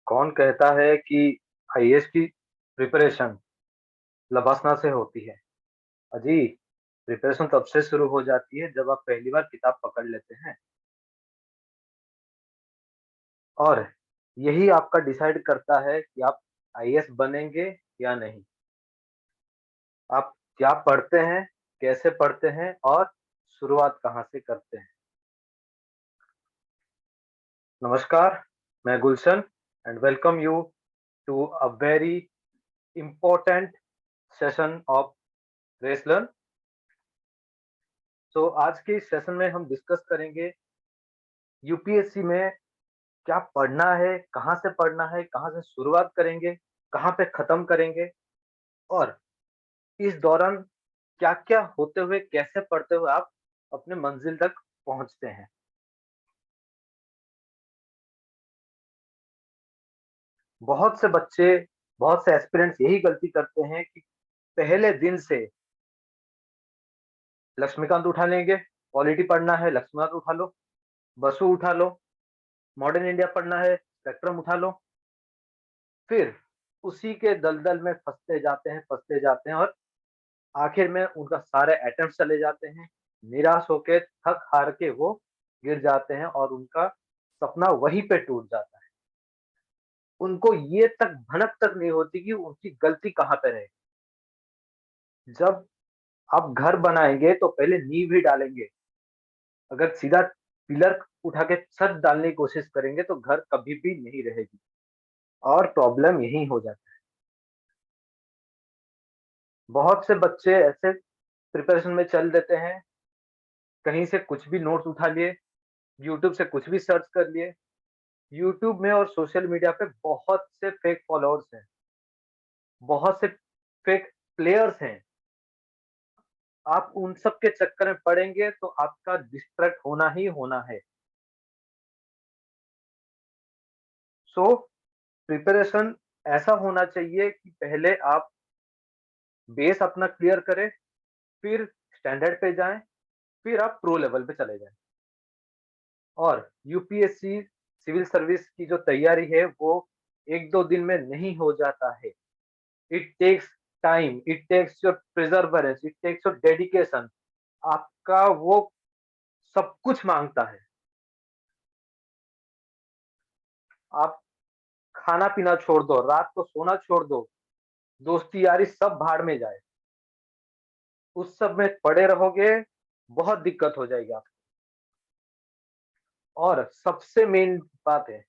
कौन कहता है कि आईएएस की प्रिपरेशन लबासना से होती है? अजी, प्रिपरेशन तब से शुरू हो जाती है जब आप पहली बार किताब पकड़ लेते हैं और यही आपका डिसाइड करता है कि आप आईएएस बनेंगे या नहीं। आप क्या पढ़ते हैं, कैसे पढ़ते हैं और शुरुआत कहाँ से करते हैं। नमस्कार, मैं Gulshan and welcome you to a very important session of race learn. तो आज के इस सेशन में हम डिस्कस करेंगे यूपीएससी में क्या पढ़ना है, कहाँ से पढ़ना है, कहाँ से शुरुआत करेंगे, कहाँ पे खत्म करेंगे और इस दौरान क्या-क्या होते हुए, कैसे पढ़ते हुए आप अपने मंजिल तक पहुँचते हैं। बहुत से बच्चे, बहुत से एस्पिरेंट्स यही गलती करते हैं कि पहले दिन से लक्ष्मीकांत उठा लेंगे, पॉलिटी पढ़ना है, लक्ष्मीकांत उठा लो, बसु उठा लो, मॉडर्न इंडिया पढ़ना है, स्पेक्ट्रम उठा लो। फिर उसी के दलदल में फँसते जाते हैं और आखिर में उनका सारे अटेम्प्ट्स चले जाते हैं। निराश होके, थक-हार के वो गिर जाते हैं और उनका सपना वहीं पे टूट जाता है। उनको ये तक भनक तक नहीं होती कि उनकी गलती कहाँ पे रहे। जब आप घर बनाएँगे तो पहले नींव ही डालेंगे। अगर सीधा पिलर उठा के छत डालने की कोशिश करेंगे तो घर कभी भी नहीं रहेगी और प्रॉब्लम यहीं हो जाता है। बहुत से बच्चे ऐसे प्रिपरेशन में चल देते हैं, कहीं से कुछ भी नोट्स उठा लिए, यूट्यूब से कुछ भी सर्च कर लिए। यूट्यूब में और सोशल मीडिया पे बहुत से फेक फॉलोअर्स हैं, बहुत से फेक प्लेयर्स हैं। आप उन सब के चक्कर में पड़ेंगे तो आपका डिस्ट्रैक्ट होना ही होना है। सो प्रिपरेशन ऐसा होना चाहिए कि पहले आप बेस अपना क्लियर करें, फिर स्टैंडर्ड पे जाएँ, फिर आप प्रो लेवल पे चले जाएँ। और यूपीएससी सिविल सर्विस की जो तैयारी है वो 1-2 दिन में नहीं हो जाता है। It takes time, it takes your perseverance, it takes your dedication. आपका वो सब कुछ माँगता है। आप खाना-पीना छोड़ दो, रात को सोना छोड़ दो, दोस्ती-यारी सब भाड़ में जाए। उस सब में पड़े रहोगे, बहुत दिक्कत हो जाएगी आपको। और सबसे मेन बात है,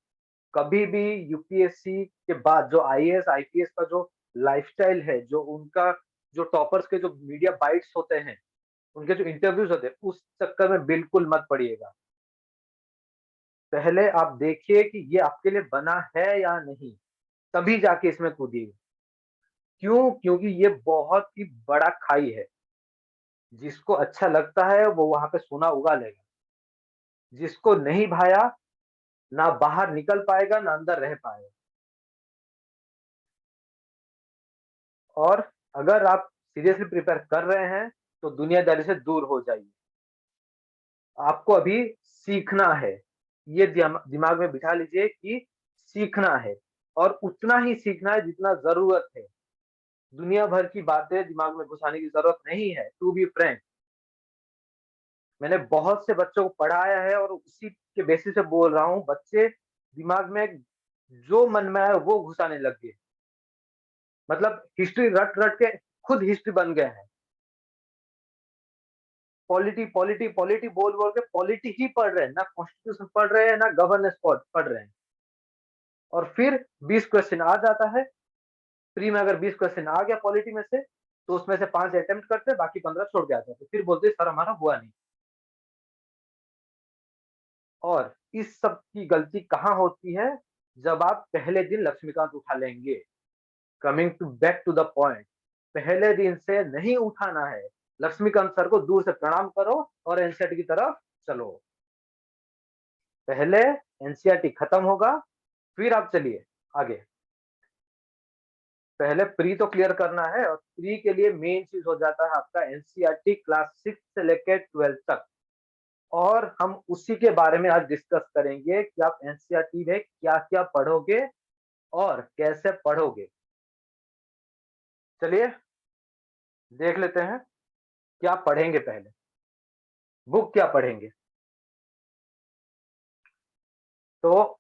कभी भी यूपीएससी के बाद जो आईएएस, आईपीएस का जो लाइफ़स्टाइल है, जो उनका जो टॉपर्स के जो मीडिया बाइट्स होते हैं, उनके जो इंटरव्यूज़ होते हैं, उस चक्कर में बिल्कुल मत पड़िएगा। पहले आप देखिए कि ये आपके लिए बना है या नहीं, तभी जाके इसमें कूदिए। क्यों? क्योंकि ये बहुत ही बड़ा खाई है। जिसको अच्छा लगता है वो वहाँ पे सोना उगा लेगा। जिसको नहीं भाया, ना बाहर निकल पाएगा, ना अंदर रह पाएगा। और अगर आप सीरियसली प्रिपेयर कर रहे हैं, तो दुनियादारी से दूर हो जाइए। आपको अभी सीखना है। ये दिमाग में बिठा लीजिए कि सीखना है और उतना ही सीखना है जितना ज़रूरत है। दुनिया भर की बातें दिमाग में घुसाने की ज़रूरत नहीं है, टू बी फ्रैंक। मैंने बहुत से बच्चों को पढ़ाया है और उसी के बेसिस पे बोल रहा हूँ, बच्चे दिमाग में जो मन में आए वो घुसाने लग गए। मतलब हिस्ट्री रट-रट के खुद हिस्ट्री बन गए हैं। पॉलिटी बोल-बोल के पॉलिटी ही पढ़ रहे हैं, ना कॉन्स्टिट्यूशन पढ़ रहे हैं, ना गवर्नेंस पढ़ रहे हैं। और फिर 20 क्वेश्चन आ जाता है, प्री में अगर 20 क्वेश्चन आ गया पॉलिटी में से, तो उसमें से 5 अटेम्प्ट करते हैं, बाकी 15 छोड़ के आ जाते हैं। फिर बोलते हैं सर हमारा हुआ नहीं। और इस सब की गलती कहाँ होती है? जब आप पहले दिन लक्ष्मीकांत उठा लेंगे। Coming to back to the point, पहले दिन से नहीं उठाना है। लक्ष्मीकांत सर को दूर से प्रणाम करो और एनसीईआरटी की तरफ चलो। पहले एनसीईआरटी खत्म होगा, फिर आप चलिए आगे। पहले प्री तो क्लियर करना है और प्री के लिए मेन चीज़ हो जाता है आपका एनसीईआरटी क्लास 6 से लेके 12th तक। और हम उसी के बारे में आज डिस्कस करेंगे कि आप एनसीईआरटी में क्या-क्या पढ़ोगे और कैसे पढ़ोगे। चलिए देख लेते हैं क्या पढ़ेंगे। पहले बुक क्या पढ़ेंगे, तो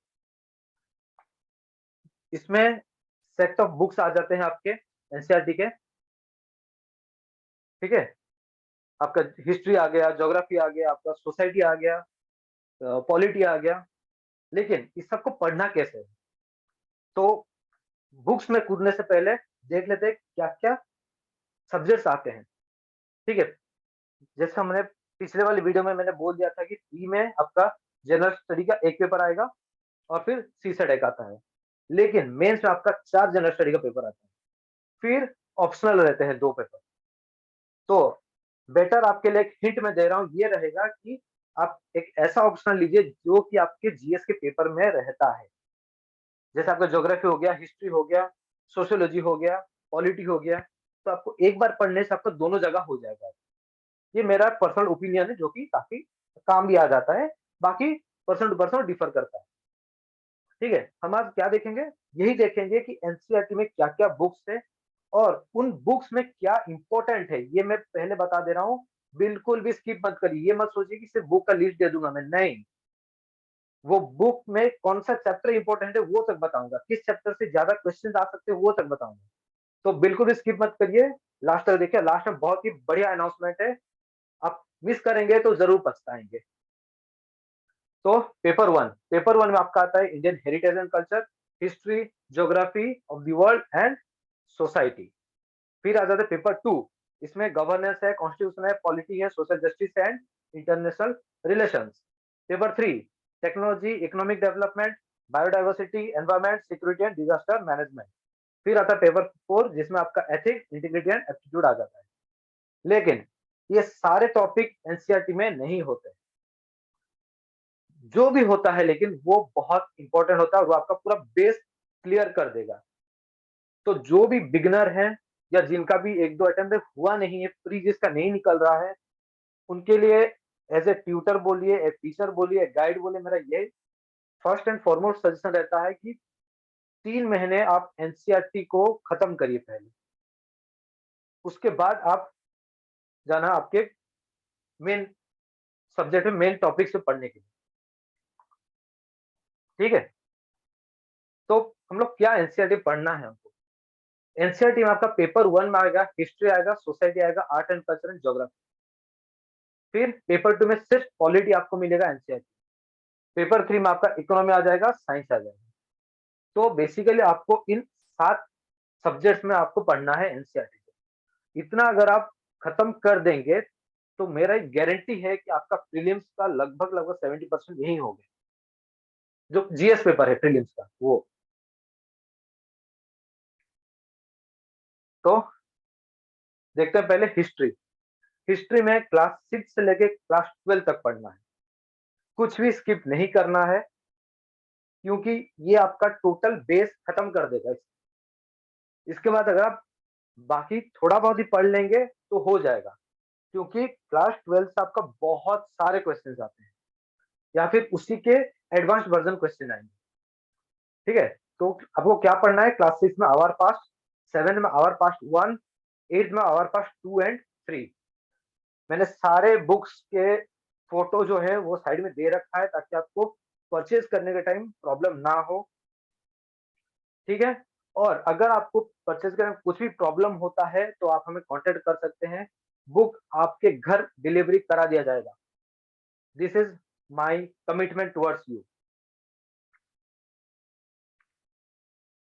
इसमें सेट ऑफ बुक्स आ जाते हैं आपके एनसीईआरटी के। ठीक है, आपका हिस्ट्री आ गया, ज्योग्राफी आ गया, आपका सोसाइटी आ गया, पॉलिटी आ गया। लेकिन इस सबको पढ़ना कैसे है, तो बुक्स में कूदने से पहले देख लेते हैं क्या क्या सब्जेक्ट्स आते हैं। ठीक है, जैसे हमने पिछले वाली वीडियो में मैंने बोल दिया था कि प्री में आपका जनरल स्टडी का एक पेपर आएगा और फिर सी सेट एक आता है। लेकिन मेंस में आपका 4 जनरल स्टडी का पेपर आता है, फिर ऑप्शनल रहते हैं 2 पेपर। तो बेटर आपके लिए एक हिंट मैं दे रहा हूँ, ये रहेगा कि आप एक ऐसा ऑप्शनल लीजिए जो कि आपके जीएस के पेपर में रहता है। जैसे आपका ज्योग्राफी हो गया, हिस्ट्री हो गया, सोशियोलॉजी हो गया, पॉलिटी हो गया। तो आपको एक बार पढ़ने से आपको दोनों जगह हो जाएगा। ये मेरा पर्सनल ओपिनियन है जो कि काफी काम भी आ जाता है। बाकी पर्सन टू पर्सन डिफर करता है। ठीक है, हम आज क्या देखेंगे, यही देखेंगे कि एनसीईआरटी में क्या क्या बुक्स है और उन बुक्स में क्या इंपॉर्टेंट है। ये मैं पहले बता दे रहा हूँ, बिल्कुल भी स्किप मत करिए। ये मत सोचिए कि सिर्फ बुक का लिस्ट दे दूंगा मैं, नहीं। वो बुक में कौन सा चैप्टर इंपॉर्टेंट है वो तक बताऊंगा, किस चैप्टर से ज्यादा क्वेश्चन आ सकते हैं वो तक बताऊंगा। तो बिल्कुल भी स्किप मत करिए, लास्ट तक देखिए। लास्ट में बहुत ही बढ़िया अनाउंसमेंट है, आप मिस करेंगे तो जरूर पछताएंगे। तो पेपर वन में आपका आता है Indian heritage and culture, history, geography of the world and society. फिर आ जाता है पेपर 2, इसमें गवर्नेंस है, कॉन्स्टिट्यूशन है, पॉलिटी है, social justice and international relations. Paper 3, technology, economic development, biodiversity, environment, security and disaster management. फिर आता है पेपर 4, जिसमें आपका एथिक्स, इंटीग्रिटी एंड एप्टीट्यूड आ जाता है। लेकिन ये सारे टॉपिक एनसीईआरटी में नहीं होते। जो भी होता है लेकिन वो बहुत इंपॉर्टेंट होता है और वो आपका पूरा बेस क्लियर कर देगा। तो जो भी बिगिनर है या जिनका भी 1-2 अटेम्प्ट हुआ नहीं है, प्री जिसका नहीं निकल रहा है, उनके लिए एज ए ट्यूटर बोलिए, एक टीचर बोलिए, एक गाइड बोलिए, मेरा ये फर्स्ट एंड फॉरमोस्ट सजेशन रहता है कि 3 महीने आप एनसीईआरटी को खत्म करिए पहले। उसके बाद आप जाना आपके मेन सब्जेक्ट में, मेन टॉपिक से पढ़ने के लिए। ठीक है, तो हम लोग क्या एनसीईआरटी पढ़ना है हमको। एनसीईआरटी में आपका पेपर 1 में आएगा हिस्ट्री, आएगा सोसाइटी, आएगा art and culture and geography. फिर पेपर 2 में सिर्फ पॉलिटी आपको मिलेगा एनसीईआरटी। पेपर 3 में आपका इकोनॉमी आ जाएगा, साइंस आ जाएगा। तो बेसिकली आपको इन 7 सब्जेक्ट्स में आपको पढ़ना है एनसीईआरटी को। इतना अगर आप खत्म कर देंगे तो मेरा एक गारंटी है कि आपका प्रीलिम्स का लगभग 70% यही हो गया, जो जीएस पेपर है प्रीलिम्स का वो। तो देखते हैं पहले हिस्ट्री। हिस्ट्री में क्लास 6 से लेके क्लास 12 तक पढ़ना है, कुछ भी स्किप नहीं करना है, क्योंकि ये आपका टोटल बेस खत्म कर देगा। इसके बाद अगर आप बाकी थोड़ा बहुत ही पढ़ लेंगे तो हो जाएगा, क्योंकि क्लास 12 से आपका बहुत सारे क्वेश्चन आते हैं या फिर उसी के एडवांस वर्जन क्वेश्चन आएंगे। ठीक है, तो आपको क्या पढ़ना है, क्लास 6 में आवर पास्ट, 7 में आवर पास्ट 1, 8 में आवर पास्ट 2 एंड 3। मैंने सारे बुक्स के फोटो जो है वो साइड में दे रखा है ताकि आपको परचेज करने के टाइम प्रॉब्लम ना हो। ठीक है, और अगर आपको परचेज करने में कुछ भी प्रॉब्लम होता है तो आप हमें कांटेक्ट कर सकते हैं, बुक आपके घर डिलीवरी करा दिया जाएगा। This is my commitment towards you.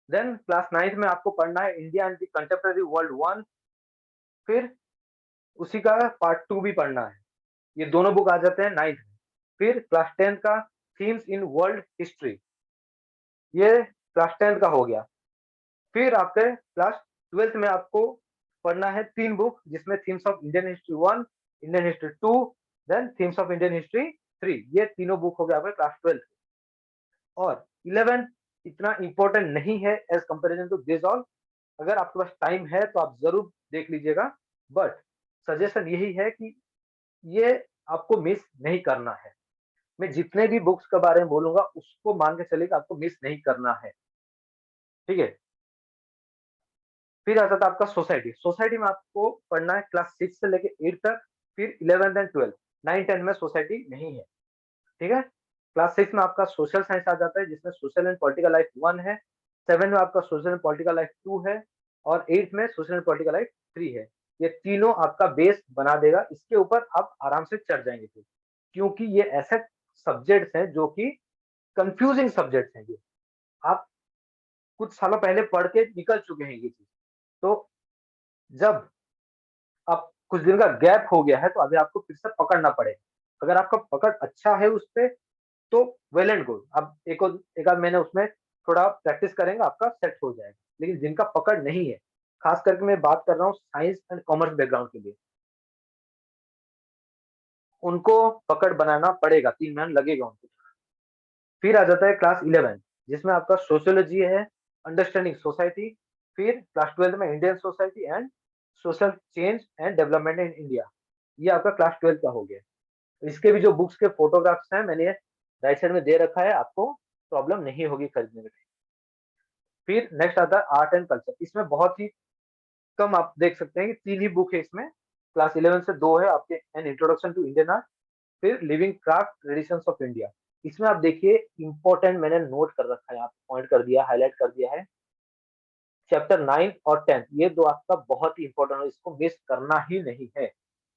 Then class 9th में आपको पढ़ना है India and the contemporary world 1, फिर उसी का पार्ट 2 भी पढ़ना है। ये दोनों बुक आ जाते हैं 9th में। फिर क्लास 10 का थीम्स इन वर्ल्ड हिस्ट्री, ये क्लास 10 का हो गया। फिर आपके क्लास 12th में आपको पढ़ना है 3 बुक, जिसमें themes of Indian history 1, Indian history 2, then themes of Indian history 3। ये तीनों बुक हो गया आपके क्लास 12th। और 11th इतना इंपॉर्टेंट नहीं है as comparison to this all. अगर आपके पास टाइम है तो आप जरूर देख लीजिएगा, बट सजेशन यही है कि ये आपको मिस नहीं करना है। मैं जितने भी बुक्स के बारे में बोलूंगा उसको मान के चलिए कि आपको मिस नहीं करना है। ठीक है। फिर आता था आपका सोसाइटी। सोसाइटी में आपको पढ़ना है क्लास 6 से लेके 8 तक, फिर 11th एंड 12th। 9 10 में सोसाइटी नहीं है, ठीक है। क्लास 6 में आपका सोशल साइंस आ जाता है, जिसमें सोशल एंड पॉलिटिकल लाइफ 1 है, 7 में आपका सोशल एंड पॉलिटिकल लाइफ 2 है, और 8 में सोशल एंड पॉलिटिकल लाइफ 3 है। ये तीनों आपका बेस बना देगा, इसके ऊपर आप आराम से चढ़ जाएंगे फिर, क्योंकि ये ऐसे सब्जेक्ट्स हैं जो कि कंफ्यूजिंग सब्जेक्ट्स हैं। ये आप कुछ सालों पहले पढ़ के निकल चुके हैं ये चीज। तो जब अब कुछ दिन का गैप हो गया है, तो अभी आपको फिर से पकड़ना पड़ेगा। अगर आपका पकड़ अच्छा है उस पे, तो वेल एंड गुड। अब एक आध महीने उसमें थोड़ा प्रैक्टिस करेंगे, आपका सेट हो जाएगा। लेकिन जिनका पकड़ नहीं है, खास करके मैं बात कर रहा हूँ साइंस एंड कॉमर्स बैकग्राउंड के लिए, उनको पकड़ बनाना पड़ेगा, 3 महीने लगेगा उनको। फिर आ जाता है क्लास 11, जिसमें आपका सोशियोलॉजी है, अंडरस्टैंडिंग सोसाइटी। फिर क्लास 12 में Indian society and social change and development in India. ये आपका क्लास 12 का हो गया। इसके भी जो बुक्स के फोटोग्राफ्स हैं, मैंने राइट साइड में दे रखा है, आपको प्रॉब्लम नहीं होगी खरीदने में। फिर नेक्स्ट आता है आर्ट एंड कल्चर। इसमें बहुत ही कम आप देख सकते हैं कि 3 ही बुक है इसमें। क्लास 11 से 2 है आपके, an introduction to Indian art, फिर living craft traditions of India. इसमें आप देखिए इंपॉर्टेंट मैंने नोट कर रखा है, आप पॉइंट कर दिया, हाईलाइट कर दिया है। चैप्टर 9 और 10, ये दो आपका बहुत ही इंपॉर्टेंट है, इसको मिस करना ही नहीं है।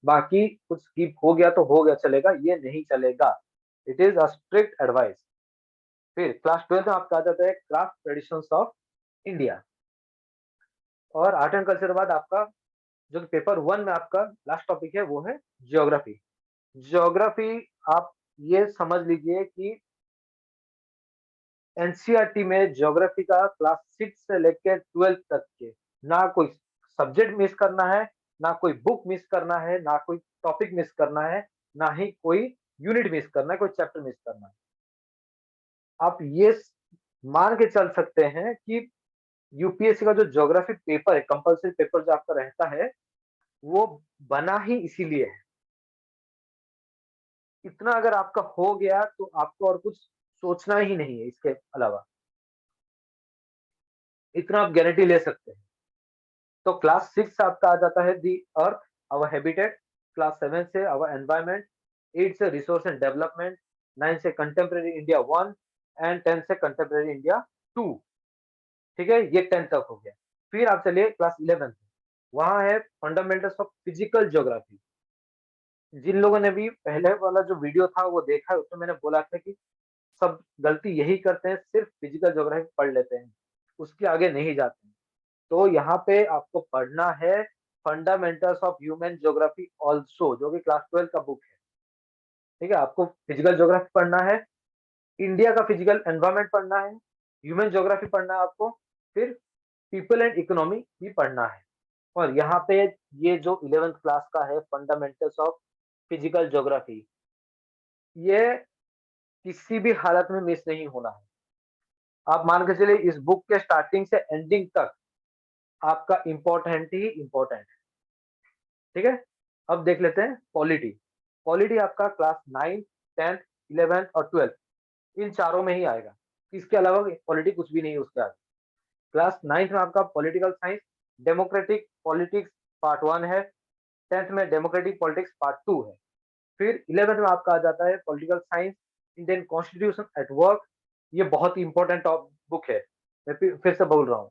बाकी कुछ स्किप हो गया तो हो गया, चलेगा, ये नहीं चलेगा। It is a strict advice. फिर क्लास 12 में आपका आ जाता है क्राफ्ट ट्रेडिशंस ऑफ इंडिया। और आर्ट एंड कल्चर के बाद आपका जो पेपर 1 में आपका लास्ट टॉपिक है, वो है ज्योग्राफी। ज्योग्राफी आप ये समझ लीजिए कि एनसीईआरटी में ज्योग्राफी का क्लास 6 से लेकर 12 तक के, ना कोई सब्जेक्ट मिस करना है, ना कोई बुक मिस करना है, ना कोई टॉपिक मिस करना है, ना ही कोई यूनिट मिस करना है, कोई चैप्टर मिस करना है। आप ये मान के चल सकते हैं कि यूपीएससी का जो ज्योग्राफी पेपर है, कंपल्सरी पेपर जो आपका रहता है, वो बना ही इसीलिए है। इतना अगर आपका हो गया, तो आपको और कुछ सोचना ही नहीं है इसके अलावा। इतना आप गारंटी ले सकते हैं। तो क्लास 6 आपका आ जाता है दी अर्थ, आवर हैबिटेट। क्लास 7 से आवर एनवायरनमेंट, 8 से रिसोर्स एंड डेवलपमेंट, 9 से कंटेम्प्रेरी इंडिया 1 एंड 10 से कंटेम्प्रेरी इंडिया 2। ठीक है, ये 10 तक हो गया। फिर आप चलिए क्लास 11, वहां है फंडामेंटल्स ऑफ फिजिकल ज्योग्राफी। जिन लोगों ने भी पहले वाला जो वीडियो था वो देखा है, उसमें मैंने बोला था कि सब गलती यही करते हैं, सिर्फ फिजिकल ज्योग्राफी पढ़ लेते हैं, उसके आगे नहीं जाते हैं। तो यहाँ पे आपको पढ़ना है fundamentals of human geography also, जो कि क्लास 12 का बुक है। ठीक है, आपको फिजिकल ज्योग्राफी पढ़ना है, इंडिया का फिजिकल एनवायरनमेंट पढ़ना है, ह्यूमन ज्योग्राफी पढ़ना है आपको, फिर पीपल एंड इकोनॉमी भी पढ़ना है। और यहाँ पे ये जो 11th क्लास का है फंडामेंटल्स ऑफ फिजिकल ज्योग्राफी, ये किसी भी हालत में मिस नहीं होना है। आप मान के चलिए इस बुक के स्टार्टिंग से एंडिंग तक आपका इम्पोर्टेंट ही इम्पोर्टेंट है। ठीक है, अब देख लेते हैं पॉलिटी। पॉलिटी आपका क्लास 9 10th 11th और 12th, इन चारों में ही आएगा। इसके अलावा पॉलिटी कुछ भी नहीं है उसके आगे। क्लास 9th में आपका political science, democratic politics part 1 है, 10th में डेमोक्रेटिक पॉलिटिक्स पार्ट 2 है। फिर 11th में आपका आ जाता है political science, Indian constitution at work. ये बहुत ही इंपॉर्टेंट बुक है, मैं फिर से बोल रहा हूँ।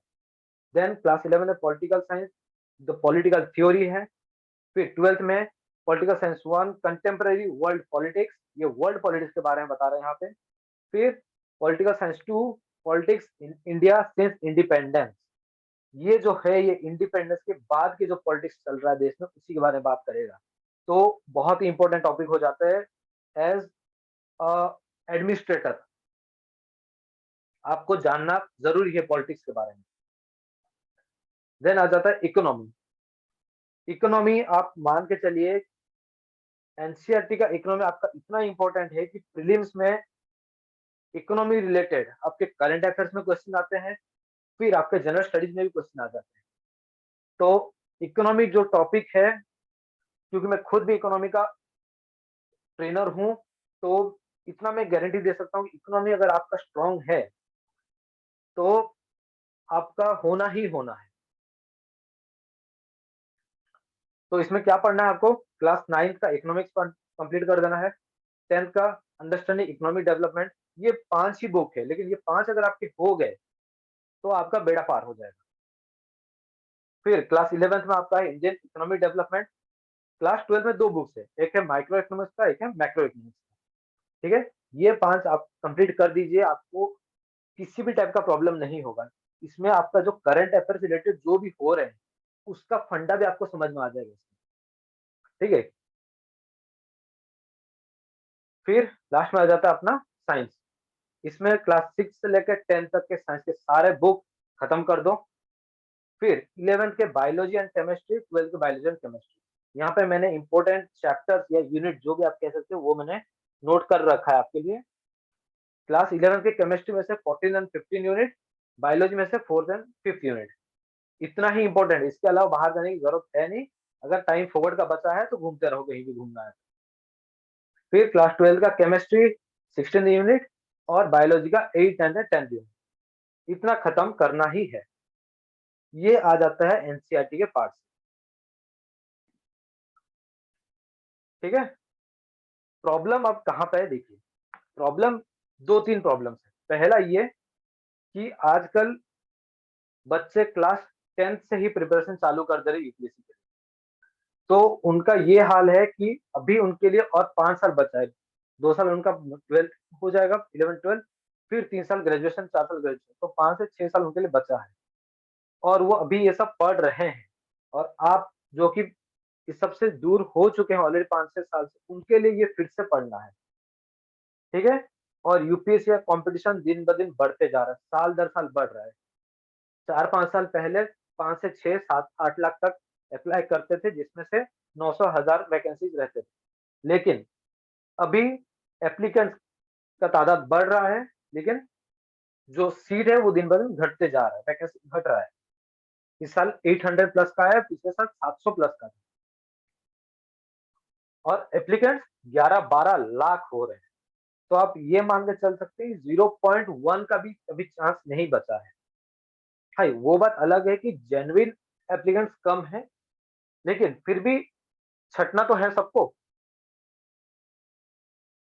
देन क्लास 11 में political science, the political theory है। फिर 12th में political science 1, contemporary world politics, ये वर्ल्ड पॉलिटिक्स के बारे में बता रहे हैं यहाँ पे। फिर political science 2, politics in India since independence. ये जो है, ये इंडिपेंडेंस के बाद के जो पॉलिटिक्स चल रहा है देश में, उसी के बारे में बात करेगा। तो बहुत ही इंपॉर्टेंट टॉपिक हो जाता है एज एडमिनिस्ट्रेटर, आपको जानना जरूरी है पॉलिटिक्स के बारे में। देन आ जाता है इकोनॉमी। इकोनॉमी आप मान के चलिए, एनसीईआरटी का इकोनॉमी आपका इतना इंपॉर्टेंट है कि प्रीलिम्स में इकोनॉमी रिलेटेड आपके करंट अफेयर्स में क्वेश्चन आते हैं, फिर आपके जनरल स्टडीज में भी क्वेश्चन आ जाते हैं। तो इकोनॉमी जो टॉपिक है, क्योंकि मैं खुद भी इकोनॉमी का ट्रेनर हूँ, तो इतना मैं गारंटी दे सकता हूँ कि इकोनॉमी अगर आपका स्ट्रांग है, तो आपका होना ही होना है। तो इसमें क्या पढ़ना है आपको? क्लास 9th का इकोनॉमिक्स कंप्लीट कर देना है, 10th का अंडरस्टैंडिंग इकोनॉमिक डेवलपमेंट। ये 5 ही बुक है, लेकिन ये 5 अगर आपके हो गए तो आपका बेड़ा पार हो जाएगा। फिर क्लास 11th में आपका है इंडियन इकोनॉमिक डेवलपमेंट। क्लास 12 में 2 बुक्स है, एक है माइक्रो इकोनॉमिक्स का, एक है मैक्रो इकोनॉमिक्स का। ठीक है? ये 5 आप कंप्लीट कर दीजिए, आपको किसी भी टाइप का प्रॉब्लम नहीं होगा। इसमें आपका जो करंट अफेयर से रिलेटेड जो भी हो रहे हैं, उसका फंडा भी आपको समझ में आ जाएगा इसमें। ठीक है? फिर लास्ट में आ जाता है अपना साइंस। इसमें क्लास 6 से लेकर 10 तक के साइंस के सारे बुक खत्म कर दो। फिर 11th के बायोलॉजी एंड केमिस्ट्री, 12th के बायोलॉजी एंड केमिस्ट्री। यहाँ पे मैंने इंपॉर्टेंट चैप्टर्स या यूनिट जो भी आप कह सकते हो वो मैंने नोट कर रखा है आपके लिए। क्लास 11th के केमिस्ट्री में से 14 एंड 15 यूनिट, बायोलॉजी में से 4th एंड 5th यूनिट। इतना ही इंपॉर्टेंट है, इसके अलावा बाहर जाने की जरूरत है नहीं। अगर टाइम फॉरवर्ड का बचा है तो घूमते रहो, कहीं भी घूमना है। फिर क्लास 12 का केमिस्ट्री 16 यूनिट और बायोलॉजी का 8 एंड 10 यूनिट। इतना खत्म करना ही है। ये आ जाता है एनसीईआरटी के पार्ट से। ठीक है? प्रॉब्लम अब कहाँ पे है देखिए। प्रॉब्लम 2-3 प्रॉब्लम्स है। पहला ये कि आजकल बच्चे क्लास 10th से ही प्रिपरेशन चालू कर दे रहे यूपीएससी के लिए। तो उनका ये हाल है कि अभी उनके लिए और 5 साल बचा है। 2 साल उनका 12th हो जाएगा, 11th-12th, फिर 3 साल ग्रेजुएशन, 4 साल ग्रेजुएशन, तो 5 से 6 साल उनके लिए बचा है। और वो अभी ये सब पढ़ रहे हैं। और आप जो कि इस सब से दूर हो चुके हैं ऑलरेडी 5-6 साल से, उनके लिए ये फिर से पढ़ना है। ठीक है? और यूपीएससी का कॉम्पिटिशन दिन-ब-दिन बढ़ते जा रहा है, साल दर साल बढ़ रहा है। 4-5 साल पहले 5 से 6, 7, 8 लाख तक अप्लाई करते थे, जिसमें से 900 1000 वैकेंसीज रहते थे। लेकिन अभी एप्लीकेंट्स का तादाद बढ़ रहा है, लेकिन जो सीट है वो दिन ब दिन घटते जा रहा है, वैकेंसी घट रहा है। इस साल 800 प्लस का है, पिछले साल 700 प्लस का था। और एप्लीकेंट्स 11-12 लाख हो रहे हैं। तो आप ये मान के चल सकते हैं 0.1 का भी अभी चांस नहीं बचा है। हाँ, वो बात अलग है कि जेन्युइन एप्लीकेंट्स कम है, लेकिन फिर भी छँटना तो है सबको।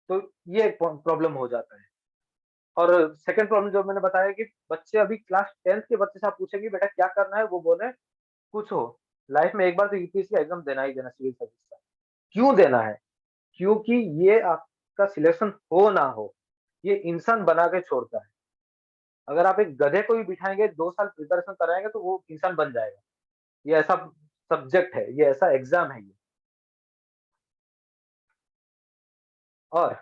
तो ये एक प्रॉब्लम हो जाता है। और सेकंड प्रॉब्लम जो मैंने बताया कि बच्चे अभी क्लास 10th के बच्चे से आप पूछेंगे बेटा क्या करना है, वो बोल रहे हैं कुछ हो, लाइफ में एक बार तो यूपीएससी का एग्जाम देना ही देना, सिविल सर्विस का। क्यों देना है? क्योंकि ये आपका सिलेक्शन हो ना हो, ये इंसान बना के छोड़ता है। अगर आप एक गधे को भी बिठाएँगे, 2 साल प्रिपरेशन कराएँगे तो वो इंसान बन जाएगा। ये ऐसा सब्जेक्ट है, ये ऐसा एग्जाम है ये। और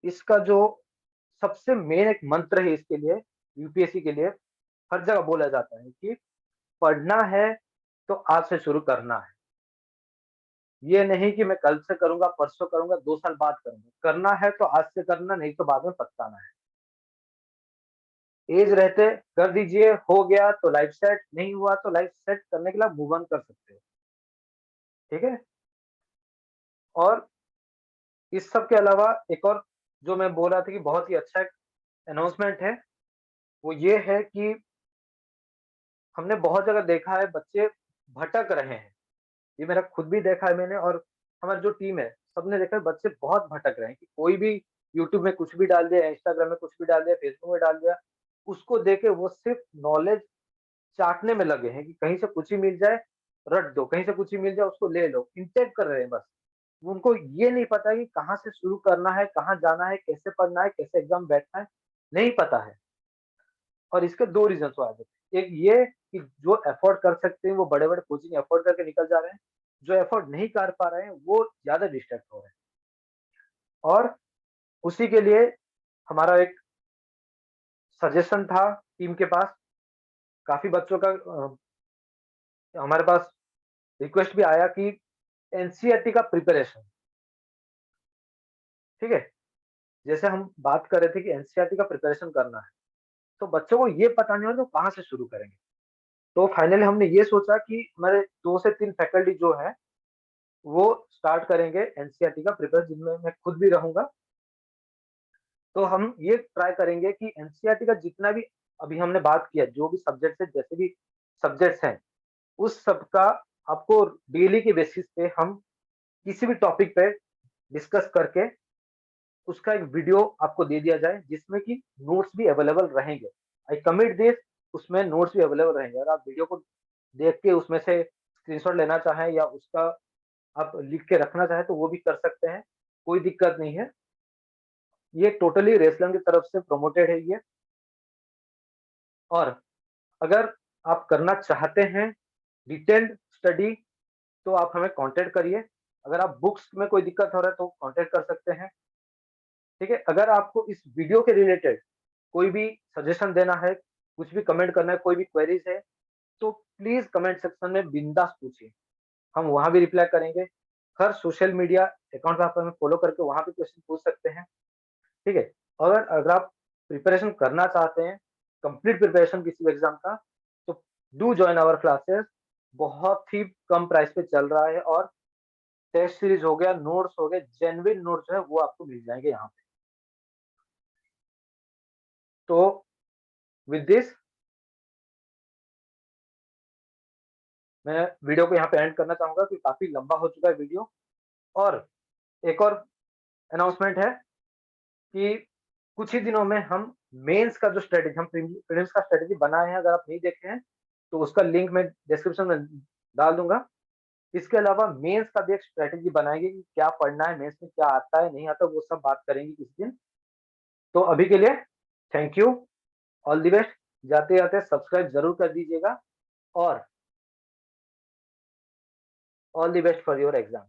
इसका जो सबसे मेन एक मंत्र है इसके लिए, यूपीएससी के लिए, हर जगह बोला जाता है कि पढ़ना है तो आज से शुरू करना है। ये नहीं कि मैं कल से करूँगा, परसों करूँगा, 2 साल बाद करूँगा। करना है तो आज से करना, नहीं तो बाद में पछताना है। एज रहते कर दीजिए, हो गया तो लाइफ सेट, नहीं हुआ तो लाइफ सेट करने के लिए आप मूव ऑन कर सकते हो। ठीक है? और इस सब के अलावा एक और जो मैं बोल रहा था कि बहुत ही अच्छा एक अनाउंसमेंट है, वो ये है कि हमने बहुत जगह देखा है बच्चे भटक रहे हैं। ये मेरा खुद भी देखा है मैंने, और हमारी जो टीम है, सबने देखा है बच्चे बहुत भटक रहे हैं कि कोई भी यूट्यूब में कुछ भी डाल दिया, इंस्टाग्राम में कुछ भी डाल दिया, फेसबुक में डाल दिया, उसको देख के वो सिर्फ़ नॉलेज चाटने में लगे हैं कि कहीं से कुछ ही मिल जाए, रट दो, कहीं से कुछ ही मिल जाए उसको ले लो, इनटेक कर रहे हैं बस। उनको ये नहीं पता कि कहाँ से शुरू करना है, कहाँ जाना है, कैसे पढ़ना है, कैसे एग्ज़ाम बैठना है, नहीं पता है। और इसके 2 रीज़न्स हो आगे। एक ये कि जो अफ़ोर्ड कर सकते हैं वो बड़े-बड़े कोचिंग अफ़ोर्ड करके निकल जा रहे हैं। जो अफ़ोर्ड नहीं कर पा रहे हैं वो ज़्यादा डिस्ट्रैक्ट हो रहे हैं। और उसी के लिए हमारा एक सजेशन था टीम के पास, काफ़ी बच्चों का हमारे पास रिक्वेस्ट भी आया कि एनसीईआरटी का प्रिपरेशन, ठीक है? जैसे हम बात कर रहे थे कि एनसीईआरटी का प्रिपरेशन करना है, तो बच्चों को ये पता नहीं होता वो कहाँ से शुरू करेंगे। तो फाइनली हमने ये सोचा कि हमारे 2 से 3 फैकल्टी जो हैं वो स्टार्ट करेंगे एनसीईआरटी का प्रिपेयर, जिनमें मैं खुद भी रहूँगा। तो हम ये ट्राई करेंगे कि एनसीईआरटी का जितना भी अभी हमने बात किया, जो भी सब्जेक्ट्स है, जैसे भी सब्जेक्ट्स हैं, उस सब का आपको डेली के बेसिस पे हम किसी भी टॉपिक पे डिस्कस करके उसका एक वीडियो आपको दे दिया जाए, जिसमें कि नोट्स भी अवेलेबल रहेंगे। आई कमिट दिस, उसमें नोट्स भी अवेलेबल रहेंगे। अगर आप वीडियो को देख के उसमें से स्क्रीनशॉट लेना चाहें या उसका आप लिख के रखना चाहें तो वो भी कर सकते हैं, कोई दिक्कत नहीं है। ये टोटली रेसलर की तरफ से प्रमोटेड है ये। और अगर आप करना चाहते हैं डिटेल्ड स्टडी तो आप हमें कांटेक्ट करिए। अगर आप बुक्स में कोई दिक्कत हो रहा है तो कांटेक्ट कर सकते हैं, ठीक है? अगर आपको इस वीडियो के रिलेटेड कोई भी सजेशन देना है, कुछ भी कमेंट करना है, कोई भी क्वेरीज है, तो प्लीज कमेंट सेक्शन में बिंदास पूछिए, हम वहां भी रिप्लाई करेंगे। हर सोशल मीडिया अकाउंट पे आप हमें फॉलो करके वहां भी क्वेश्चन पूछ सकते हैं, ठीक है? और अगर आप प्रिपरेशन करना चाहते हैं, कंप्लीट प्रिपरेशन किसी एग्जाम का, तो डू जॉइन आवर क्लासेस। बहुत ही कम प्राइस पे चल रहा है और टेस्ट सीरीज हो गया, नोट्स हो गए, जेन्युइन नोट्स जो है वो आपको मिल जाएंगे यहाँ पे। तो विद दिस मैं वीडियो को यहाँ पे एंड करना चाहूंगा कि काफी लंबा हो चुका है वीडियो। और एक और अनाउंसमेंट है कि कुछ ही दिनों में हम मेंस का जो स्ट्रेटेजी, हम प्रीलिम्स का स्ट्रेटेजी बनाए हैं, अगर आप नहीं देखे हैं तो उसका लिंक मैं डिस्क्रिप्शन में डाल दूंगा। इसके अलावा मेंस का भी एक स्ट्रेटेजी बनाएंगे कि क्या पढ़ना है, मेंस में क्या आता है नहीं आता, वो सब बात करेंगे किसी दिन। तो अभी के लिए thank you, all the best. जाते जाते सब्सक्राइब जरूर कर दीजिएगा और all the best for your exam.